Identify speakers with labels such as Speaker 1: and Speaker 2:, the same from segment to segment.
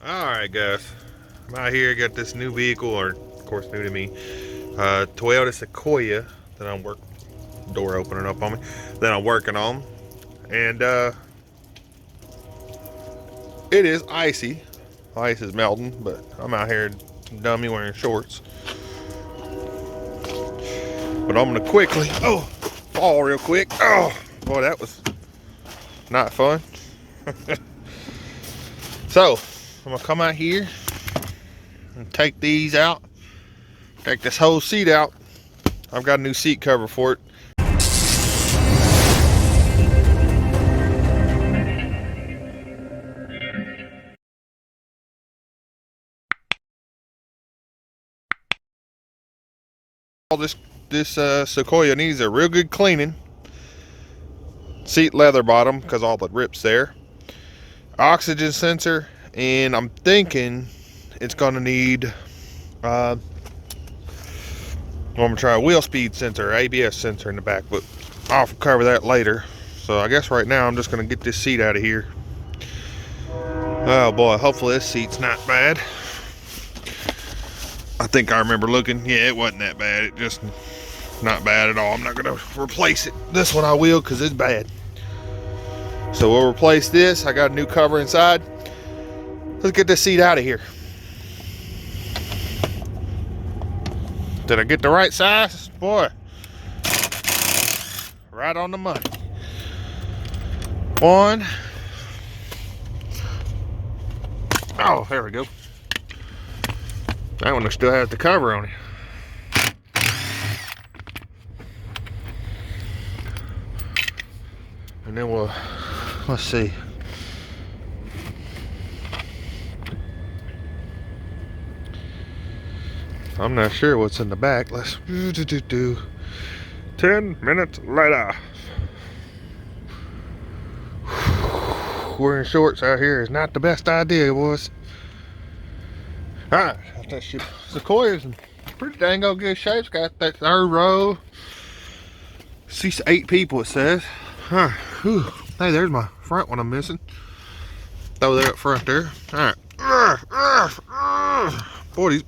Speaker 1: Alright guys, I'm out here, got this new vehicle, or of course new to me, Toyota Sequoia that I'm door opening up on me, that I'm working on. And it is icy. Ice is melting, but I'm out here dummy wearing shorts. But I'm gonna quickly, fall real quick. Oh, boy, that was not fun. So, I'm gonna come out here and take these out. Take this whole seat out. I've got a new seat cover for it. All this Sequoia needs a real good cleaning. Seat leather bottom, because all the rips there. Oxygen sensor, and I'm thinking it's gonna need I'm gonna try a wheel speed sensor, ABS sensor in the back, but I'll cover that later. So I guess right now I'm just gonna get this seat out of here. Oh boy, hopefully this seat's not bad. I think I remember looking. Yeah, it wasn't that bad. It just not bad at all. I'm not gonna replace it. This one I will, because it's bad. So we'll replace this. I got a new cover inside. Let's get this seat out of here. Did I get the right size? Boy, right on the money. One. Oh, there we go. That one still has the cover on it. And then let's see. I'm not sure what's in the back. Let's 10 minutes later. Wearing shorts out here is not the best idea, boys. Alright, that shit. Sequoia's in pretty dang good shape. It's got that third row. Seats 8 people, it says. Huh. Whew. Hey, there's my front one I'm missing. Throw that up front there. Alright. Boy, these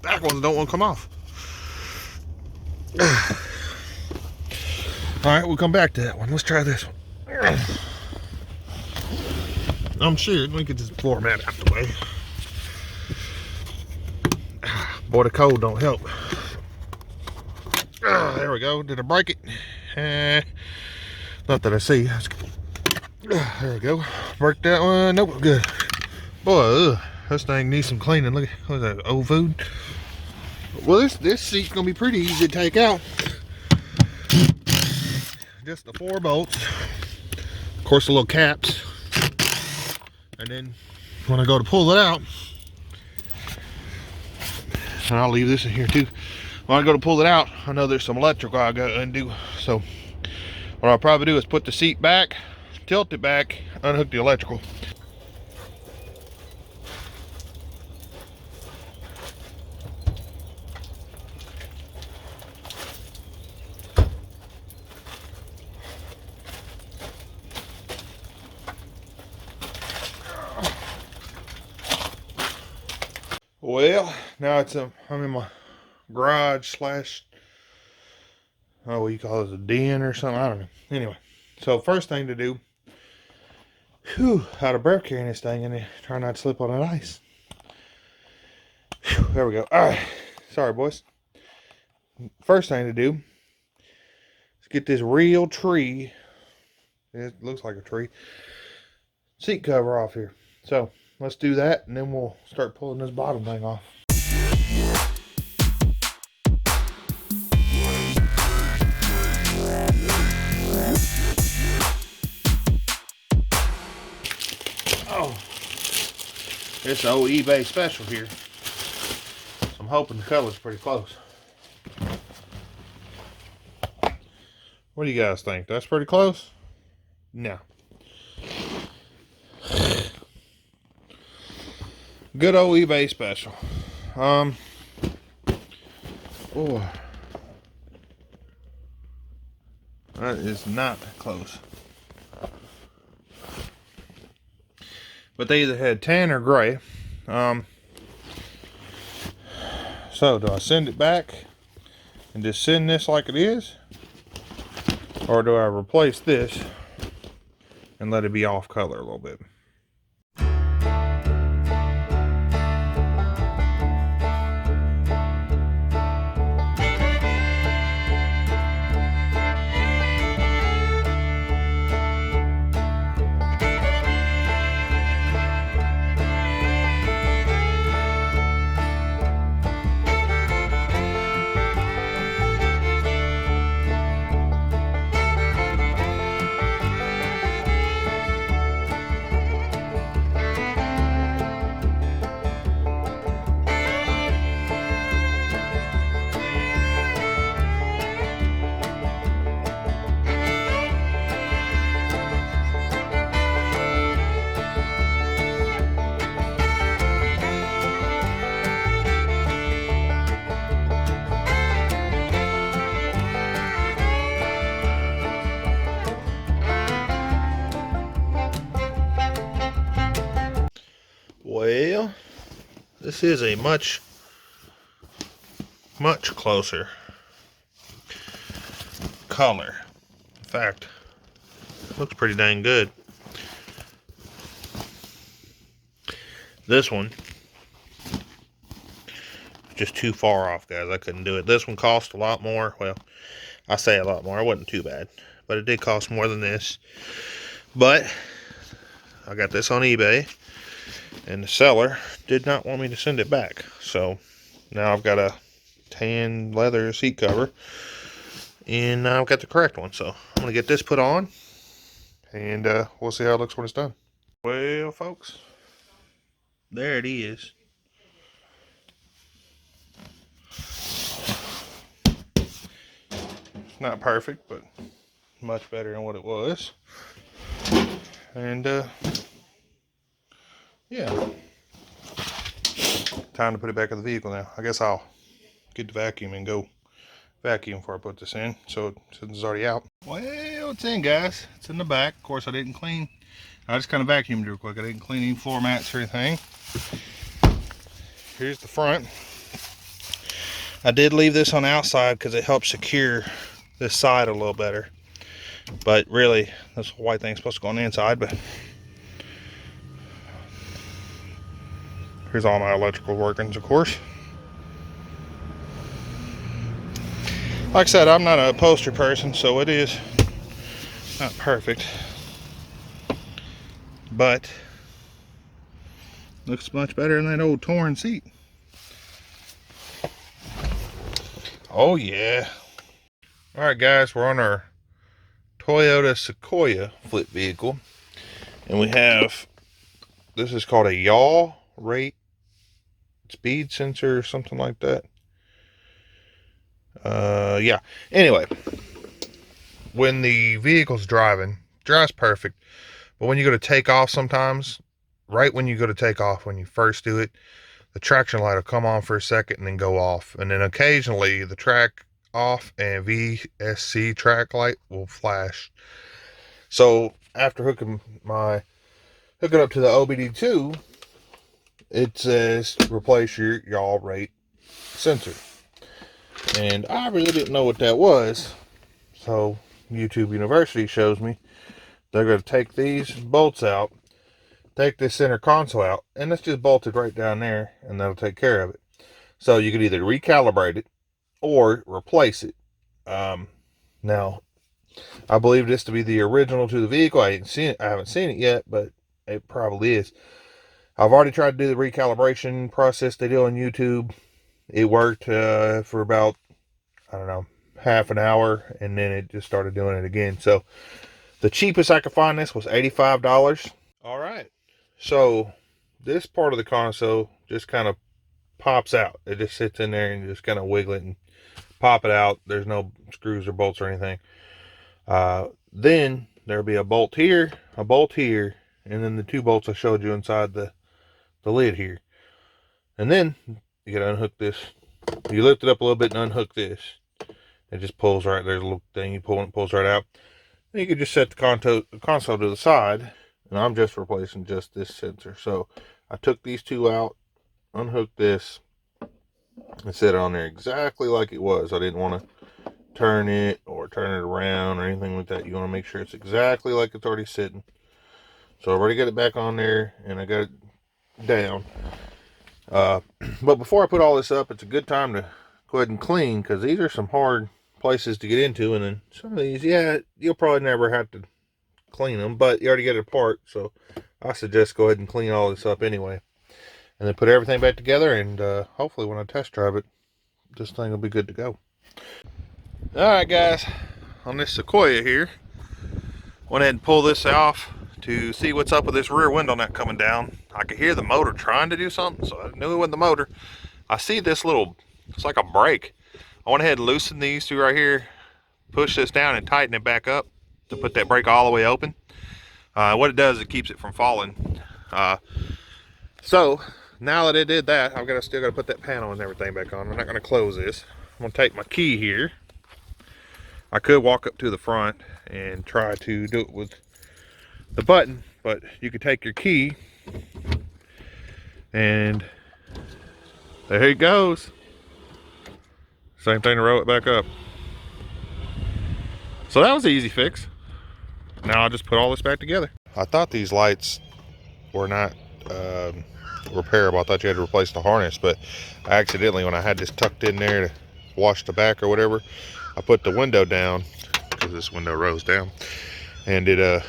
Speaker 1: back ones don't want to come off. Alright, we'll come back to that one. Let's try this one. I'm sure. Let me get this floor mat out the way. Boy, the cold don't help. There we go. Did I break it? Not that I see. There we go. Break that one. Nope, good. Boy, this thing needs some cleaning. Look at what's that, old food. Well, this seat's gonna be pretty easy to take out. Just the 4 bolts. Of course, the little caps. And then when I go to pull it out, and I'll leave this in here too. When I go to pull it out, I know there's some electrical I gotta undo. So what I'll probably do is put the seat back, tilt it back, unhook the electrical. Well, now I'm in my garage slash, what do you call it, a den or something? I don't know. Anyway, so first thing to do, out of breath carrying this thing and try not to slip on that ice. There we go. All right, sorry boys. First thing to do is get this real tree. It looks like a tree. Seat cover off here. So let's do that, and then we'll start pulling this bottom thing off. Oh, it's an old eBay special here. So I'm hoping the color's pretty close. What do you guys think? That's pretty close? No. Good old eBay special. Oh, that is not close. but they either had tan or gray. So do I send it back and just send this like it is, or do I replace this and let it be off color a little bit? Well, this is a much closer color. In fact, it looks pretty dang good. This one is just too far off, guys. I couldn't do it. This one cost a lot more. Well, I say a lot more. It wasn't too bad, but it did cost more than this. But I got this on eBay, and the seller did not want me to send it back. So now I've got a tan leather seat cover, and I've got the correct one. So I'm gonna get this put on, and we'll see how it looks when it's done. Well, folks, there it is. It's not perfect, but much better than what it was. And yeah, time to put it back in the vehicle now. I guess I'll get the vacuum and go vacuum before I put this in, so since it's already out. Well, it's in, guys. It's in the back. Of course, I didn't clean. I just kind of vacuumed real quick. I didn't clean any floor mats or anything. Here's the front. I did leave this on the outside because it helps secure this side a little better. But really, this white thing's supposed to go on the inside. But here's all my electrical workings, of course. Like I said, I'm not a upholstery person, so it is not perfect. But looks much better than that old torn seat. Oh yeah. Alright guys, we're on our Toyota Sequoia flip vehicle. And we have, this is called a yaw rate speed sensor or something like that. Yeah. Anyway, when the vehicle's driving, it drives perfect. But when you go to take off sometimes, right when you go to take off, when you first do it, the traction light will come on for a second and then go off. And then occasionally the track off and VSC track light will flash. So after hooking up to the OBD2, it says replace your yaw rate sensor. And I really didn't know what that was. So YouTube University shows me they're going to take these bolts out, take this center console out, and it's just bolted right down there, and that'll take care of it. So you could either recalibrate it or replace it. Now, I believe this to be the original to the vehicle. I haven't seen it yet, but it probably is. I've already tried to do the recalibration process they do on YouTube. It worked for about, I don't know, half an hour, and then it just started doing it again. So the cheapest I could find this was $85. All right. So this part of the console just kind of pops out. It just sits in there and you just kind of wiggle it and pop it out. There's no screws or bolts or anything. Then there'll be a bolt here, and then the two bolts I showed you inside the lid here. And then you gotta unhook this. You lift it up a little bit and unhook this. It just pulls right, there's a little thing you pull and it pulls right out. Then you can just set the console to the side, and I'm just replacing just this sensor. So I took these two out, unhooked this, and set it on there exactly like it was. I didn't want to turn it or turn it around or anything like that. You want to make sure it's exactly like it's already sitting. So I already got it back on there, and I got it down. But before I put all this up, it's a good time to go ahead and clean, because these are some hard places to get into. And then some of these, yeah, you'll probably never have to clean them, but you already get it apart. So I suggest go ahead and clean all this up anyway, and then put everything back together. And hopefully when I test drive it, this thing will be good to go. All right, guys, on this Sequoia here, went ahead and pull this off to see what's up with this rear window nut coming down. I could hear the motor trying to do something, so I knew it wasn't the motor. I see this little, it's like a brake. I went ahead and loosened these two right here, push this down and tighten it back up to put that brake all the way open. What it does, it keeps it from falling. So now that it did that, still got to put that panel and everything back on. I'm not going to close this. I'm going to take my key here. I could walk up to the front and try to do it with the button, but you could take your key, and there it goes. Same thing to roll it back up. So that was an easy fix. Now I'll just put all this back together. I thought these lights were not repairable. I thought you had to replace the harness, but I accidentally, when I had this tucked in there to wash the back or whatever, I put the window down, because this window rose down, and it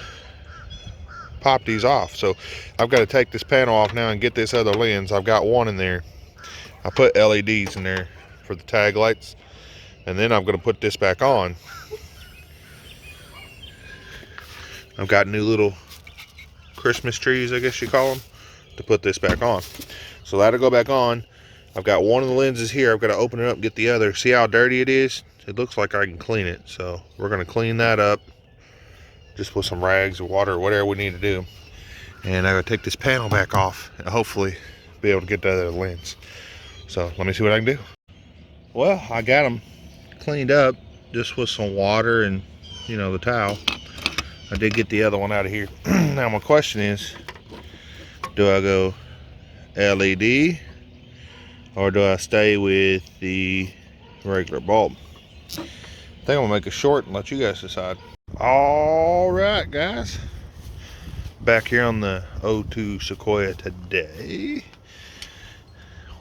Speaker 1: popped these off. So I've got to take this panel off now and get this other lens. I've got one in there. I put LEDs in there for the tag lights, and then I'm going to put this back on. I've got new little Christmas trees, I guess you call them, to put this back on. So that'll go back on. I've got one of the lenses here. I've got to open it up and get the other. See how dirty it is? It looks like I can clean it. So we're going to clean that up, just with some rags or water or whatever we need to do. And I gotta take this panel back off and hopefully be able to get the other lens. So let me see what I can do. Well, I got them cleaned up just with some water and, you know, the towel. I did get the other one out of here. Now my question is, do I go LED or do I stay with the regular bulb? I think I'm gonna make it short and let you guys decide. All right, guys, back here on the 02 Sequoia today,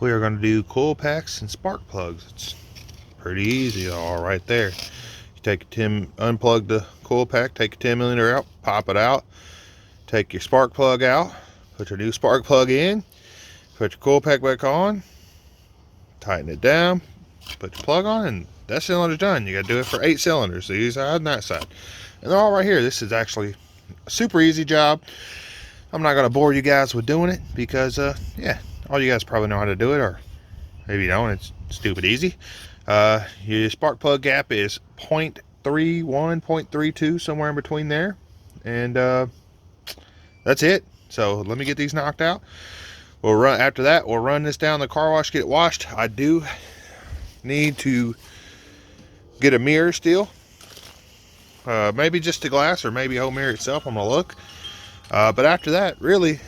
Speaker 1: we are going to do coil packs and spark plugs. It's pretty easy, all right there. You take unplug the coil pack, take your 10mm out, pop it out, take your spark plug out, put your new spark plug in, put your coil pack back on, tighten it down, put your plug on, and that cylinder's done. You got to do it for 8 cylinders, so these side and that side. And they're all right here. This is actually a super easy job. I'm not going to bore you guys with doing it because, yeah, all you guys probably know how to do it, or maybe you don't. It's stupid easy. Your spark plug gap is 0.31, 0.32, somewhere in between there. And that's it. So let me get these knocked out. After that, we'll run this down the car wash, get it washed. I do need to get a mirror still. Maybe just the glass, or maybe a whole mirror itself. I'm gonna look. But after that, really,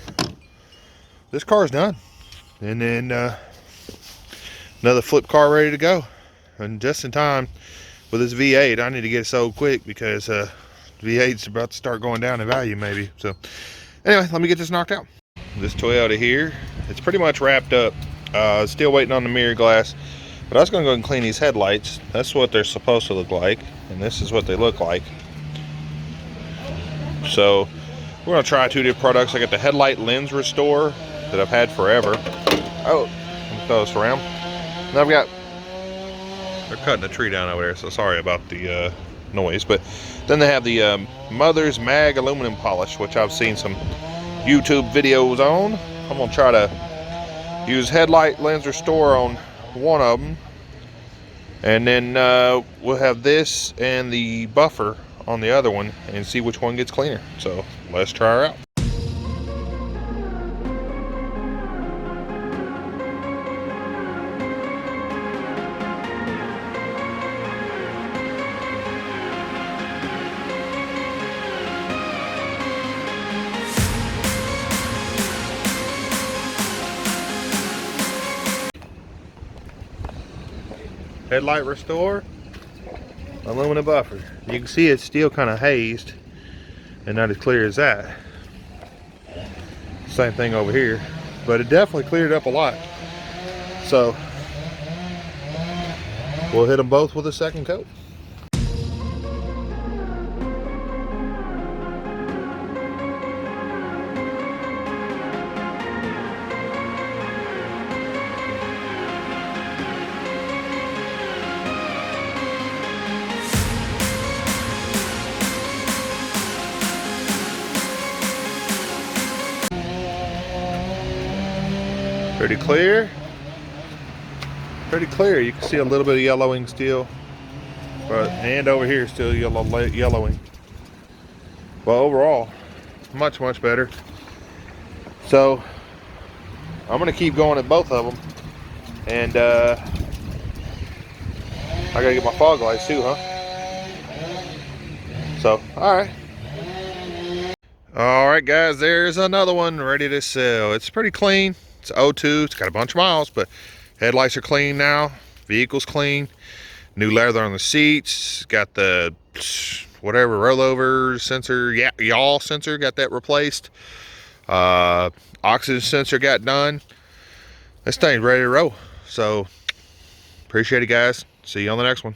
Speaker 1: this car's done. And then another flip car ready to go. And just in time with this V8. I need to get it sold quick because V8's about to start going down in value maybe. So anyway, let me get this knocked out. This Toyota here, it's pretty much wrapped up. Still waiting on the mirror glass. But I was going to go and clean these headlights. That's what they're supposed to look like. And this is what they look like. So we're going to try 2 different products. I got the headlight lens restore that I've had forever. Oh, let me throw this around. And I've got, they're cutting a tree down over there, so sorry about the noise. But then they have the Mother's Mag aluminum polish, which I've seen some YouTube videos on. I'm going to try to use headlight lens restore on one of them, and then we'll have this and the buffer on the other one and see which one gets cleaner. So let's try her out. Headlight restore, aluminum buffer. You can see it's still kind of hazed and not as clear as that. Same thing over here, but it definitely cleared up a lot. So we'll hit them both with a second coat. Pretty clear. Pretty clear. You can see a little bit of yellowing still, but and over here still yellowing. But overall, much better. So I'm gonna keep going at both of them, and I gotta get my fog lights too, huh? So all right guys, there's another one ready to sell. It's pretty clean. It's 02. It's got a bunch of miles, but headlights are clean now. Vehicle's clean. New leather on the seats. Got the whatever rollover sensor, yaw sensor, got that replaced. Oxygen sensor got done. This thing's ready to roll. So appreciate it, guys. See you on the next one.